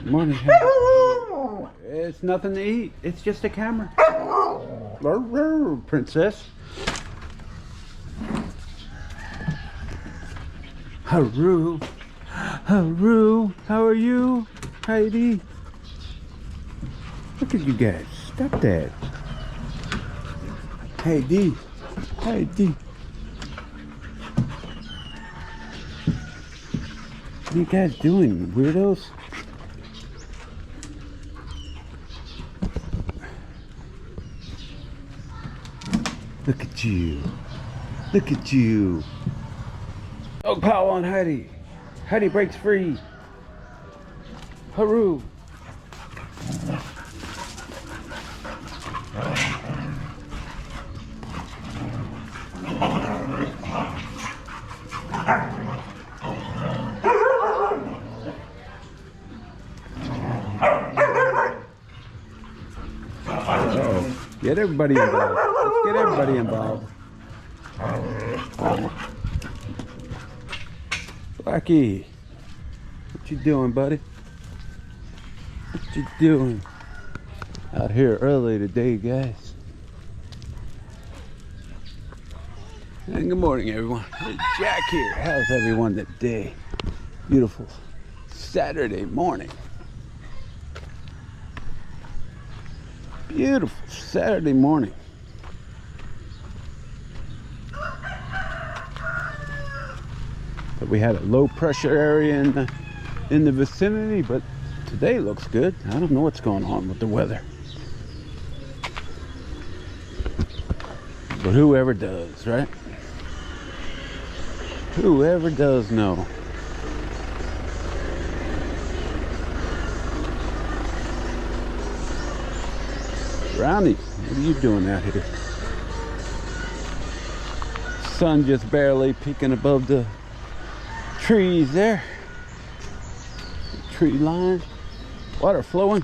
Morning. It's nothing to eat. It's just a camera. Princess. Haru. Haru. How are you, Heidi? Look at you guys. Stop that. Heidi. Heidi. What are you guys doing, weirdos? Look at you. Look at you. Dog pile on Heidi. Heidi breaks free. Haru. Get everybody involved. Let's get everybody involved. Blackie, what you doing, buddy? What you doing? Out here early today, guys. And good morning, everyone. It's Jack here. How's everyone today? Beautiful Saturday morning. Beautiful Saturday morning. But we had a low pressure area in the vicinity, but today looks good. I don't know what's going on with the weather. But whoever does, right? Whoever does know. Brownie, what are you doing out here? Sun just barely peeking above the trees there. Tree line. Water flowing.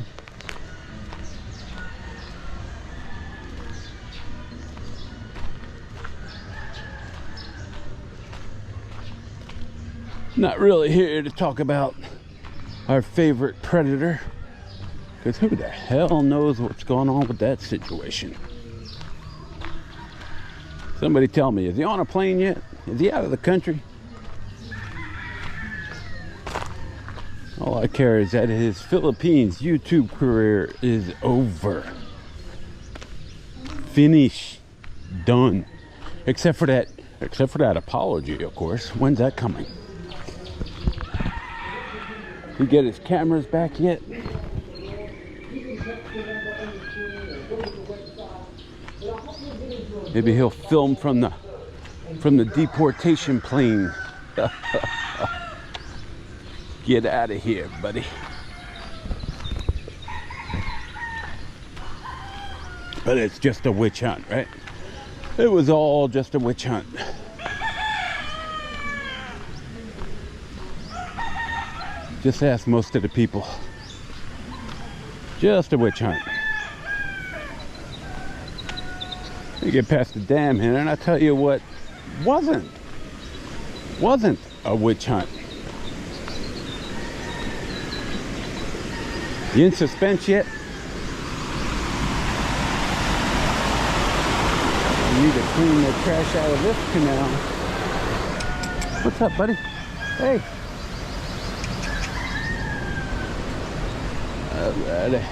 Not really here to talk about our favorite predator, because who the hell knows what's going on with that situation. Somebody tell me, is he on a plane yet? Is he out of the country? All I care is that his Philippines YouTube career is over. Finish. Done. Except for that apology, of course. When's that coming? He get his cameras back yet? Maybe he'll film from the deportation plane. Get out of here, buddy. But it's just a witch hunt, right? It was all just a witch hunt. Just ask most of the people. Just a witch hunt. You get past the dam here, and I tell you what, wasn't a witch hunt. You in suspense yet? I need to clean the trash out of this canal. What's up, buddy? Hey. Alrighty.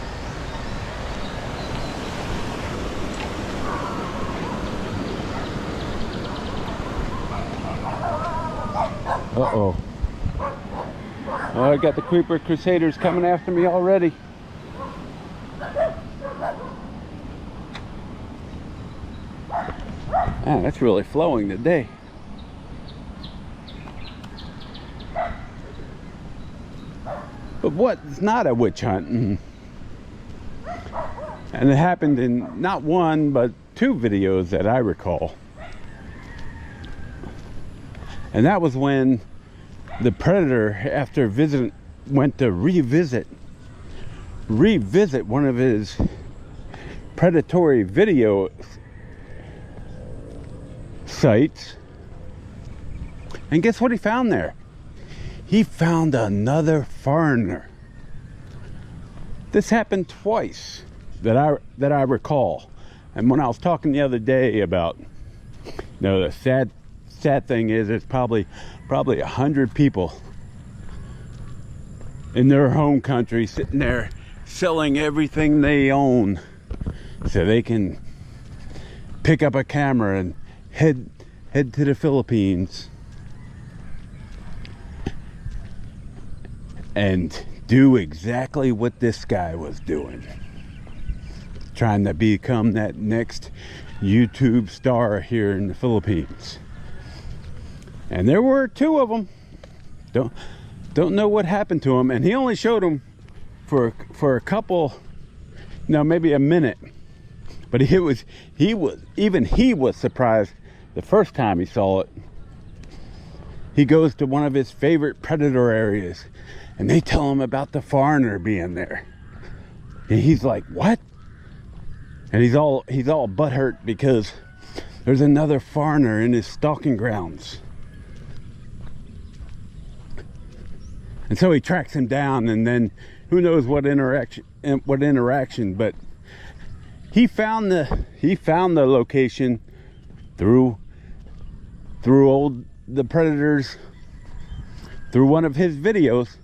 Uh-oh. Oh, I got the Creeper Crusaders coming after me already. Man, that's really flowing today. But what's not a witch hunt? And it happened in not one, but two videos that I recall. And that was when the predator, after went to revisit one of his predatory video sites. And guess what he found there? He found another foreigner. This happened twice that I recall. And when I was talking the other day about, you know, the sad thing is there's probably 100 people in their home country sitting there selling everything they own so they can pick up a camera and head to the Philippines and do exactly what this guy was doing, trying to become that next YouTube star here in the Philippines. And there were 2 of them. Don't know what happened to him, and he only showed them for a couple, no, maybe a minute. But he was surprised the first time he saw it. He goes to one of his favorite predator areas, and they tell him about the foreigner being there, and he's like, what? And he's all butthurt because there's another foreigner in his stalking grounds. And so he tracks him down, and then who knows what interaction, but he found the location through the predators, through one of his videos,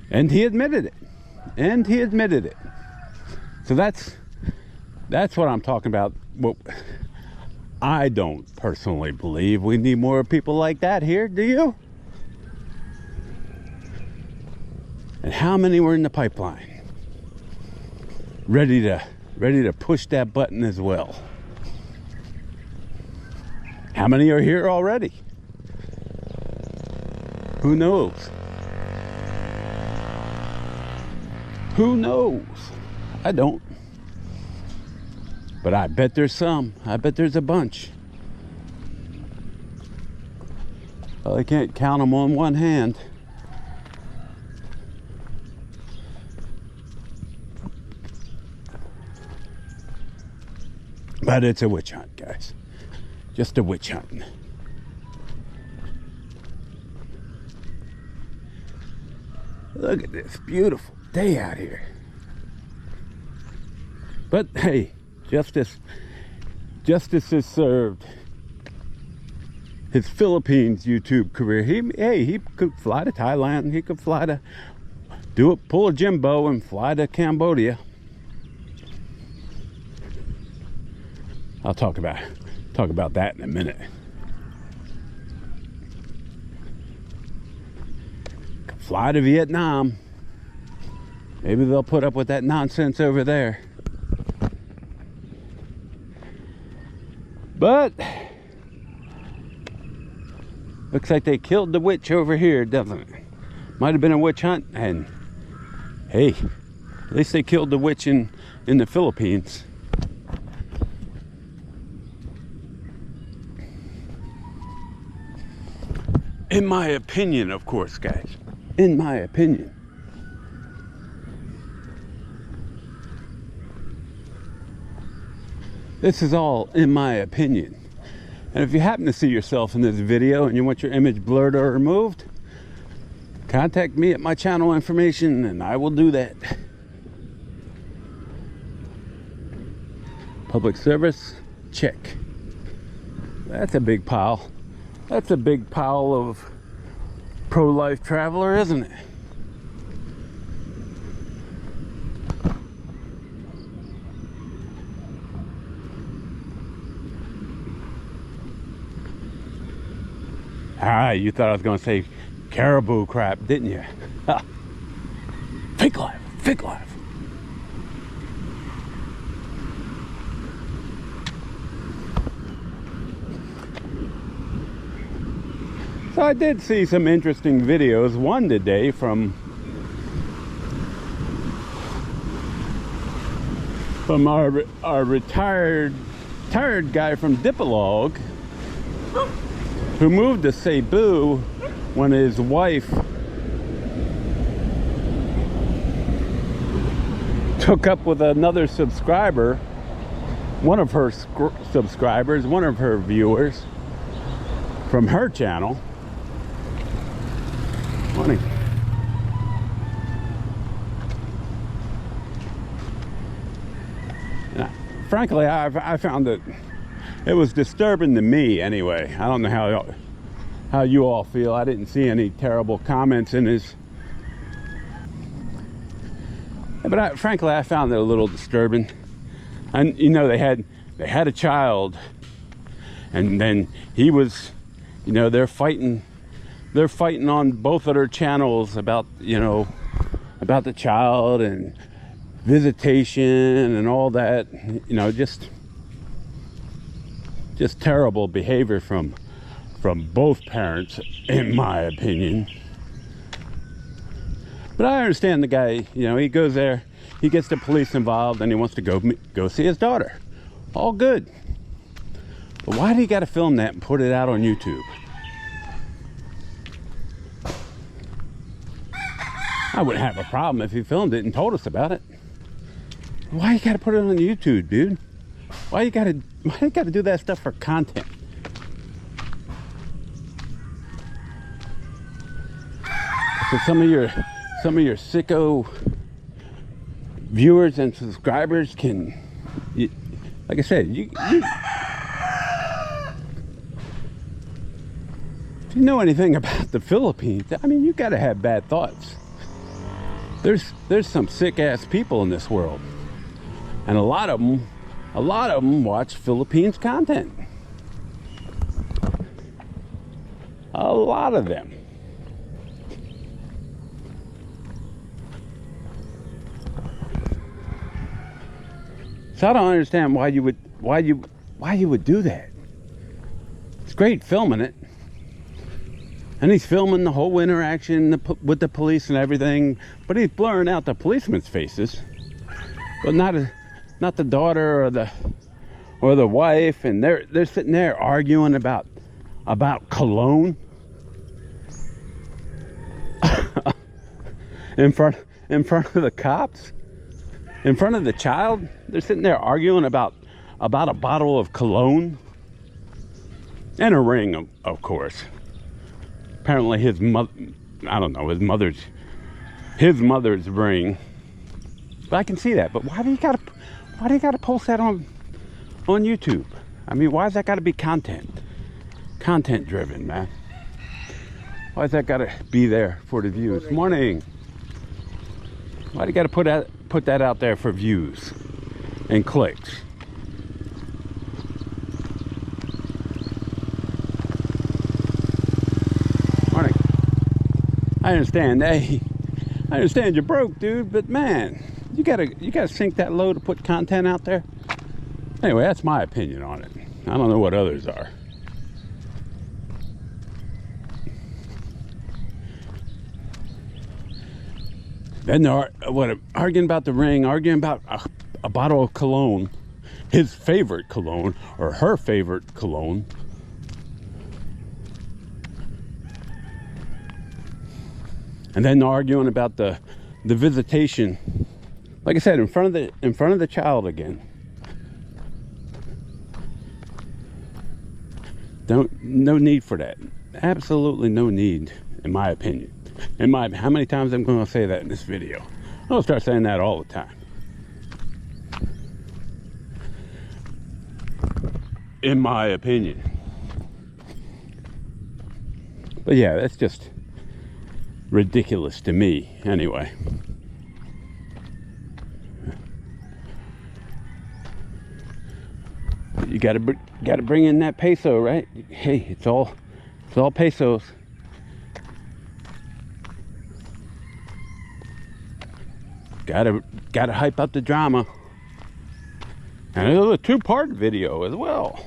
and he admitted it. So that's what I'm talking about. Well, I don't personally believe we need more people like that here, do you? And how many were in the pipeline? Ready to push that button as well. How many are here already? Who knows? Who knows? I don't. But I bet there's some. I bet there's a bunch. Well, I can't count them on one hand. But it's a witch hunt, guys. Just a witch hunt. Look at this beautiful day out here. But hey, justice is served. His Philippines YouTube career. He could fly to Thailand. He could fly to pull a Jimbo and fly to Cambodia. I'll talk about that in a minute. Could fly to Vietnam. Maybe they'll put up with that nonsense over there. But looks like they killed the witch over here, doesn't it? Might have been a witch hunt, and hey, at least they killed the witch in the Philippines. In my opinion, of course, guys. In my opinion. This is all in my opinion. And if you happen to see yourself in this video and you want your image blurred or removed, contact me at my channel information and I will do that. Public service, check. That's a big pile. That's a big pile of pro-life traveler, isn't it? Ah, you thought I was going to say caribou crap, didn't you? Fake life, fake life. So I did see some interesting videos. One today from our retired guy from Dipalog, who moved to Cebu when his wife took up with another subscriber, one of her subscribers, one of her viewers from her channel. Morning. frankly, I found it was disturbing to me anyway. I don't know how you all feel. I didn't see any terrible comments in his, but frankly, I found it a little disturbing. And you know, they had a child, and then he was, you know, they're fighting on both of their channels about, you know, about the child and visitation and all that. You know, just terrible behavior from both parents, in my opinion. But I understand the guy, you know, he goes there, he gets the police involved, and he wants to go see his daughter. All good. But why do you got to film that and put it out on YouTube? I wouldn't have a problem if he filmed it and told us about it. Why you got to put it on YouTube, dude? Why you got to do that stuff for content? So some of your sicko viewers and subscribers can, like I said, if you know anything about the Philippines, I mean, you got to have bad thoughts. There's some sick ass people in this world, and a lot of them watch Philippines content. A lot of them. So I don't understand why you would do that. It's great filming it, and he's filming the whole interaction with the police and everything, but he's blurring out the policemen's faces, but not the daughter or the wife, and they're sitting there arguing about cologne in front of the cops, in front of the child. They're sitting there arguing about a bottle of cologne and a ring, of course. Apparently his mother, I don't know, his mother's ring. But I can see that. But why do you gotta post that on YouTube? I mean, why's that gotta be content driven, man? Why's that gotta be there for the views? Morning. Why do you gotta put that out there for views and clicks? Morning. I understand. Hey, I understand you're broke, dude, but man, you gotta sink that low to put content out there. Anyway, that's my opinion on it. I don't know what others are. Then they're arguing about the ring, arguing about a bottle of cologne, his favorite cologne or her favorite cologne. And then they're arguing about the visitation. Like I said, in front of the child again. No need for that. Absolutely no need, in my opinion. How many times I'm going to say that in this video? I'm going to start saying that all the time. In my opinion. But yeah, that's just ridiculous to me, anyway. You gotta bring in that peso, right? Hey, it's all pesos. Gotta hype up the drama. And it was a two-part video as well.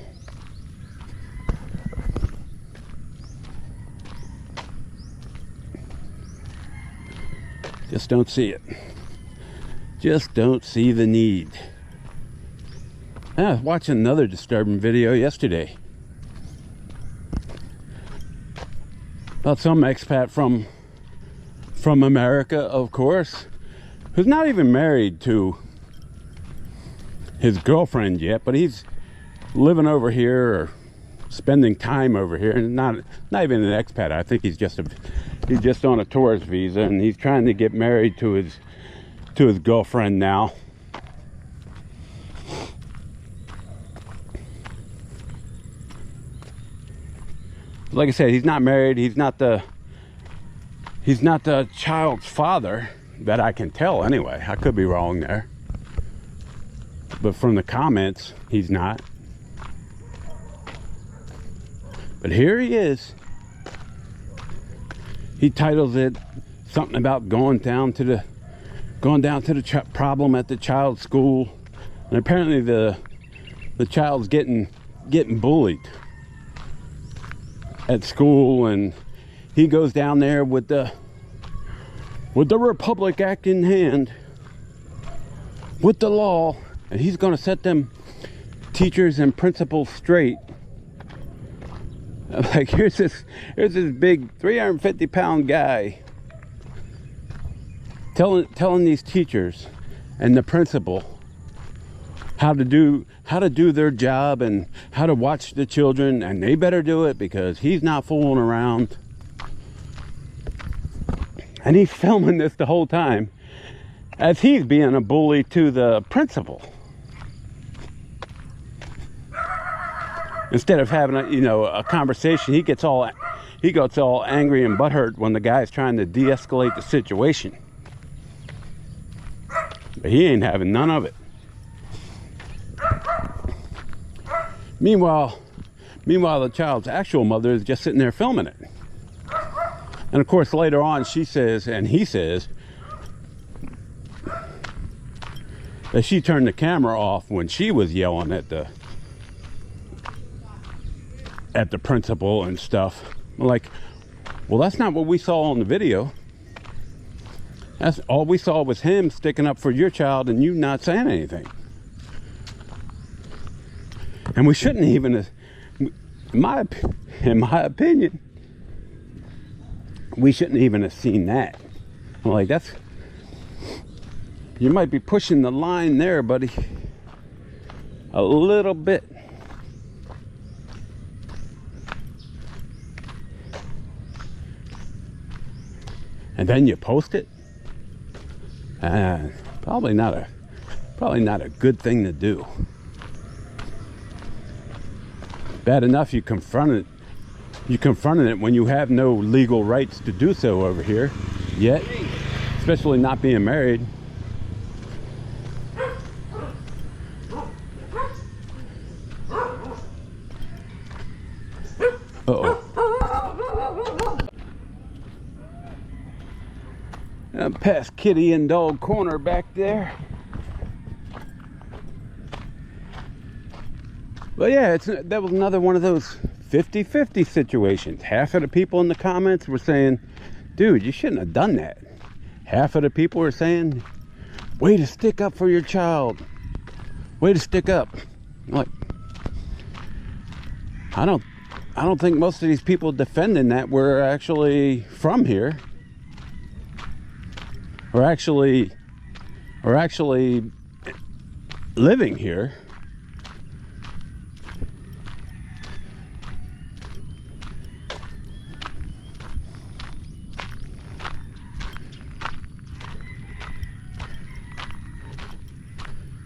Just don't see it. Just don't see the need. I was watching another disturbing video yesterday about some expat from America, of course, who's not even married to his girlfriend yet, but he's living over here or spending time over here, and not even an expat. I think he's just on a tourist visa, and he's trying to get married to his girlfriend now. like I said, he's not married. He's not the child's father, that I can tell anyway. I could be wrong there, but from the comments, he's not. But here he is. He titles it something about going down to the problem at the child's school, and apparently the child's getting bullied at school, and he goes down there with the Republic Act in hand, with the law, and he's going to set them teachers and principals straight. I'm like, here's this big 350-pound guy telling these teachers and the principal how to do their job and how to watch the children, and they better do it because he's not fooling around. And he's filming this the whole time as he's being a bully to the principal. Instead of having a conversation, he gets all angry and butthurt when the guy's trying to de-escalate the situation. But he ain't having none of it. Meanwhile, the child's actual mother is just sitting there filming it. And of course, later on, he says that she turned the camera off when she was yelling at the principal and stuff. I'm like, well, that's not what we saw on the video. That's all we saw was him sticking up for your child and you not saying anything. And we shouldn't even, in my opinion, we shouldn't even have seen that. I'm like, you might be pushing the line there, buddy, a little bit. And then you post it. Probably not a good thing to do. Bad enough you confronted it when you have no legal rights to do so over here yet, especially not being married. Uh-oh. I'm past kitty and dog corner back there. But yeah, that was another one of those 50-50 situations. Half of the people in the comments were saying, dude, you shouldn't have done that. Half of the people were saying, way to stick up for your child. Way to stick up. I'm like, I don't think most of these people defending that were actually from here. Or actually living here.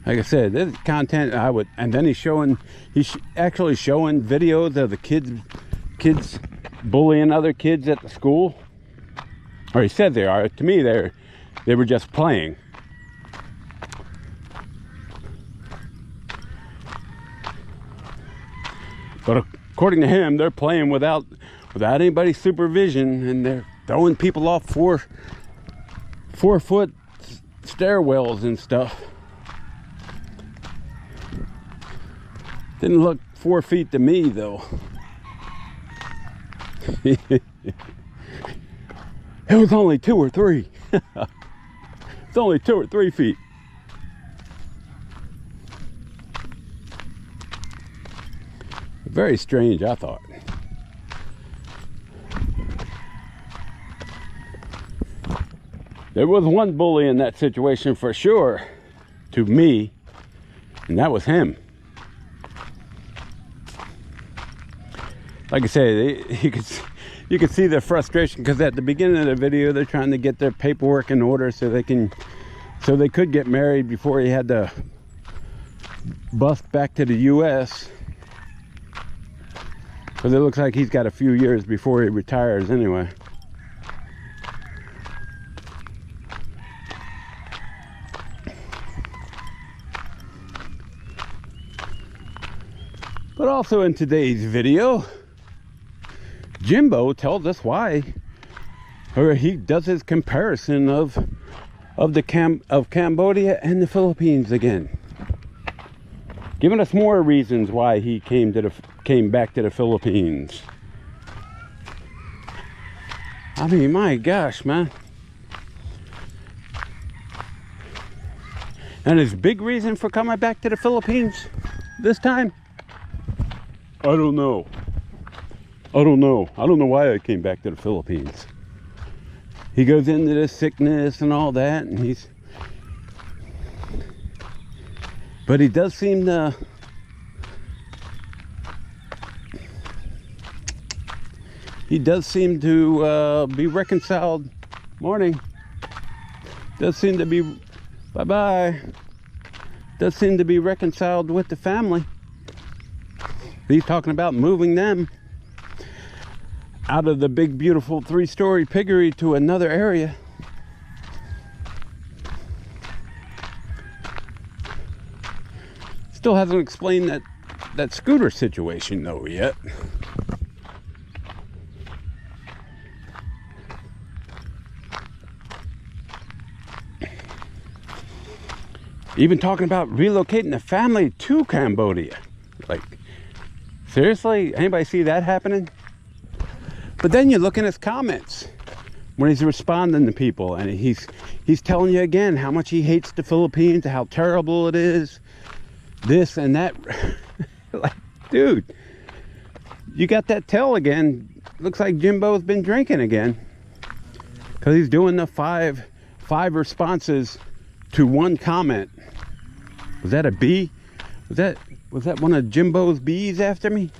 Like I said, this content and then he's actually showing videos of the kids bullying other kids at the school. Or he said they are. To me, they were just playing. But according to him, they're playing without anybody's supervision, and they're throwing people off 4-foot stairwells and stuff. Didn't look 4 feet to me, though. It was only 2 or 3. It's only 2 or 3 feet. Very strange, I thought. There was one bully in that situation for sure, to me, and that was him. Like I say, you could see their frustration, because at the beginning of the video they're trying to get their paperwork in order so they could get married before he had to bust back to the US. Because it looks like he's got a few years before he retires anyway. But also in today's video, Jimbo tells us why, or he does his comparison of Cambodia and the Philippines again, giving us more reasons why he came back to the Philippines. I mean, my gosh, man. And his big reason for coming back to the Philippines this time, I don't know. I don't know why I came back to the Philippines. He goes into the sickness and all that, and but he does seem to be reconciled. Morning. Does seem to be does seem to be reconciled with the family. He's talking about moving them out of the big, beautiful 3-story piggery to another area. Still hasn't explained that scooter situation though yet. Even talking about relocating the family to Cambodia. Like, seriously? Anybody see that happening? But then you look in his comments when he's responding to people, and he's telling you again how much he hates the Philippines, how terrible it is, this and that. Like, dude, you got that tell again. Looks like Jimbo's been drinking again, because he's doing the five responses to one comment. Was that a bee? Was that one of Jimbo's bees after me?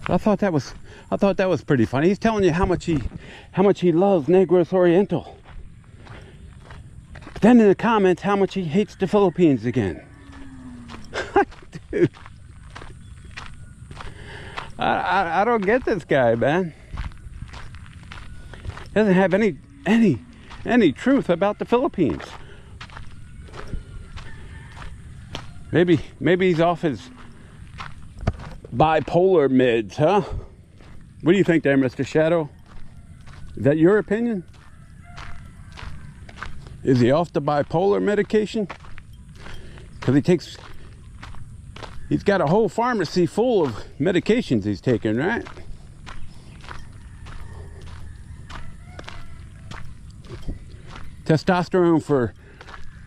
I thought that was pretty funny. He's telling you how much he loves Negros Oriental. But then in the comments, how much he hates the Philippines again. Dude, I don't get this guy, man. He doesn't have any truth about the Philippines. Maybe he's off his bipolar meds, huh? What do you think there, Mr. Shadow? Is that your opinion? Is he off the bipolar medication? Because he's got a whole pharmacy full of medications he's taking, right? Testosterone for,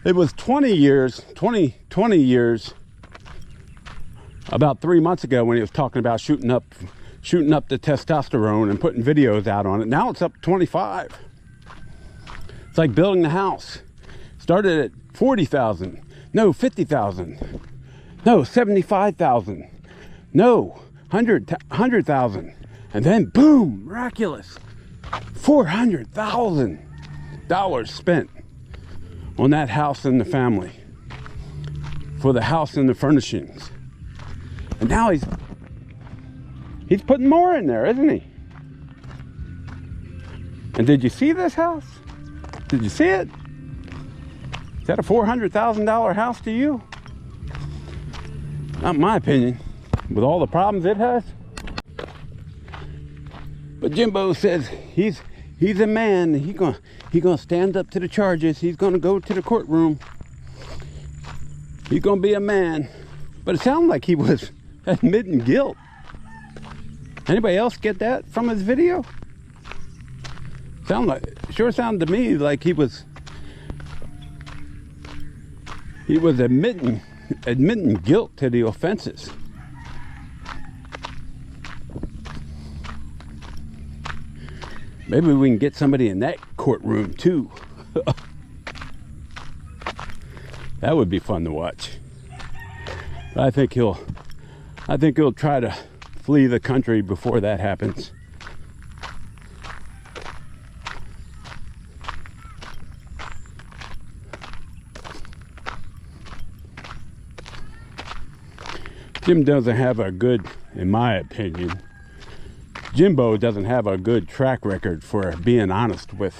it was 20 years, about 3 months ago when he was talking about shooting up the testosterone and putting videos out on it. Now it's up to 25. It's like building the house. Started at 40,000, no 50,000, no 75,000, no 100,000, and then boom, miraculous, $400,000 spent on that house and the family, for the house and the furnishings. And now he's putting more in there, isn't he? And did you see this house? Did you see it? Is that a $400,000 house to you? Not in my opinion, with all the problems it has. But Jimbo says he's a man. He's gonna stand up to the charges. He's gonna go to the courtroom. He's gonna be a man. But it sounded like he was admitting guilt. Anybody else get that from his video? Sure sounded to me like he was admitting guilt to the offenses. Maybe we can get somebody in that courtroom too. That would be fun to watch. But I think he'll try to flee the country before that happens. Jim doesn't have a good, in my opinion, Jimbo doesn't have a good track record for being honest with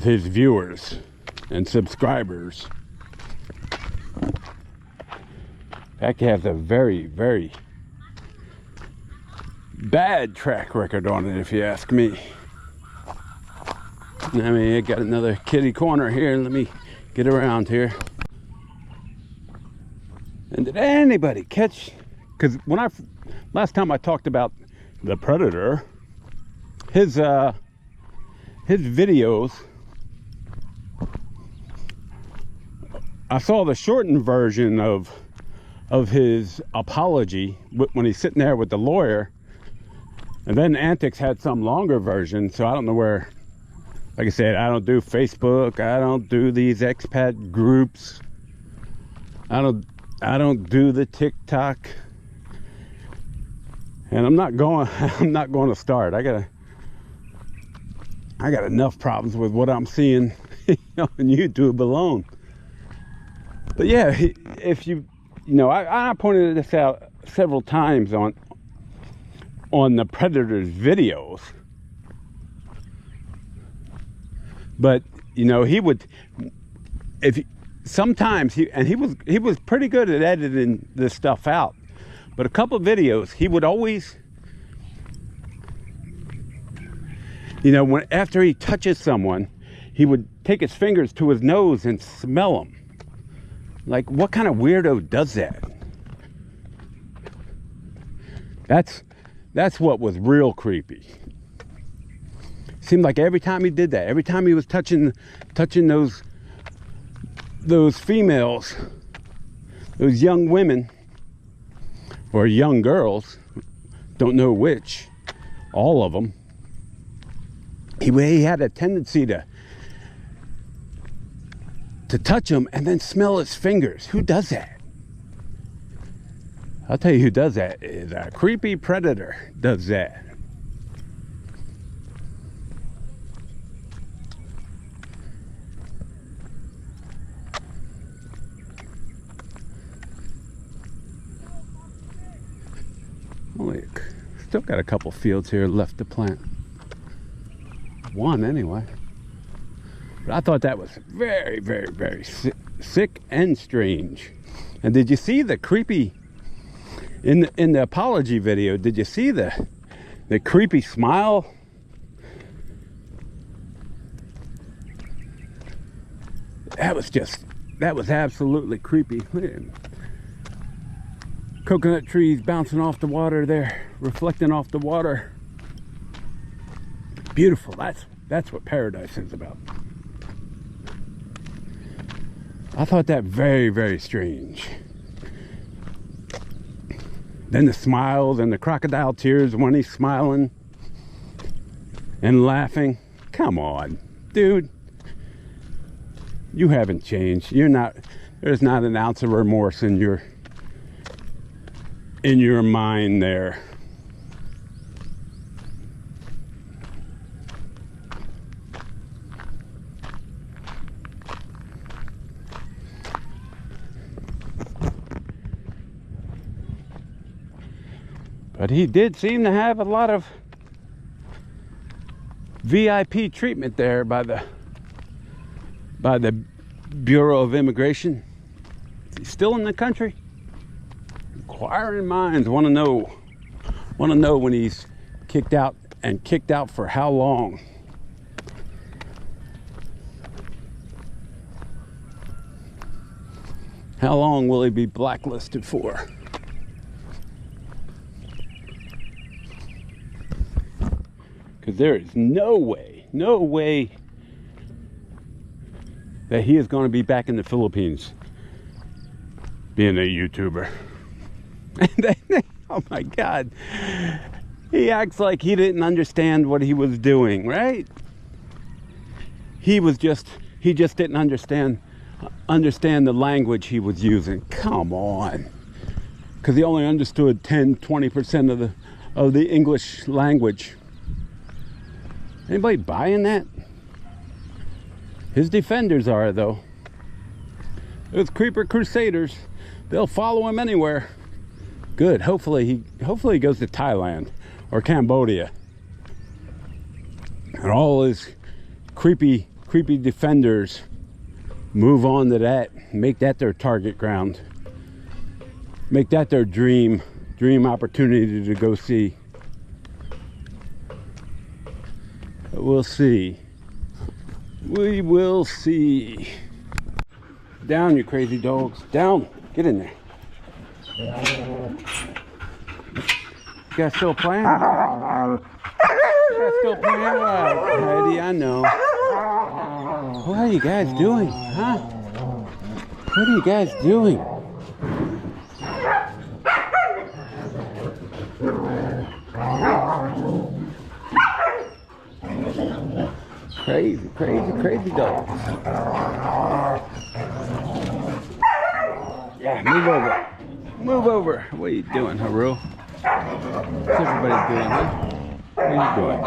his viewers and subscribers. In fact, he has a very, very bad track record on it, if you ask me. I mean, I got another kitty corner here. Let me get around here. And did anybody catch? Because when last time I talked about the Predator, his videos, I saw the shortened version of his apology when he's sitting there with the lawyer, and then Antics had some longer version. So I don't know where. Like I said, I don't do Facebook. I don't do these expat groups. I don't do the TikTok. And I'm not going to start. I got enough problems with what I'm seeing on YouTube alone. But yeah, if you know, I pointed this out several times on the Predator's videos. But you know, he would, sometimes he was pretty good at editing this stuff out. But a couple of videos, he would always, you know, after he touches someone, he would take his fingers to his nose and smell them. Like, what kind of weirdo does that? That's what was real creepy. Seemed like every time he did that, every time he was touching those females, those young women or young girls, don't know which, all of them, he had a tendency to touch them and then smell his fingers. Who does that? I'll tell you who does that is a creepy predator does that. Still got a couple fields here left to plant. One anyway. But I thought that was very, very, very sick and strange. And did you see the creepy in the apology video? Did you see the creepy smile? That was absolutely creepy. Coconut trees bouncing off the water there, reflecting off the water. Beautiful. That's what paradise is about. I thought that very, very strange. Then the smiles and the crocodile tears when he's smiling and laughing. Come on, dude. You haven't changed. There's not an ounce of remorse in your mind there. But he did seem to have a lot of VIP treatment there by the Bureau of Immigration. Is he still in the country? Inquiring minds want to know when he's kicked out, and kicked out for how long. How long will he be blacklisted for? Because there is no way that he is going to be back in the Philippines being a YouTuber. Oh my God. He acts like he didn't understand what he was doing, right? He just didn't understand the language he was using. Come on. Because he only understood 10-20% of the English language. Anybody buying that? His defenders are, though. Those creeper crusaders, they'll follow him anywhere. Good. Hopefully he goes to Thailand or Cambodia. And all his creepy defenders move on to that, make that their target ground, make that their dream opportunity to go see. But we'll see. We will see. Down, you crazy dogs. Down. Get in there. You guys still playing? You guys still playing? Heidi, I know. What are you guys doing? Huh? What are you guys doing? Crazy dogs. Yeah, move over. Move over. What are you doing, Haru? What's everybody doing, huh? What are you doing?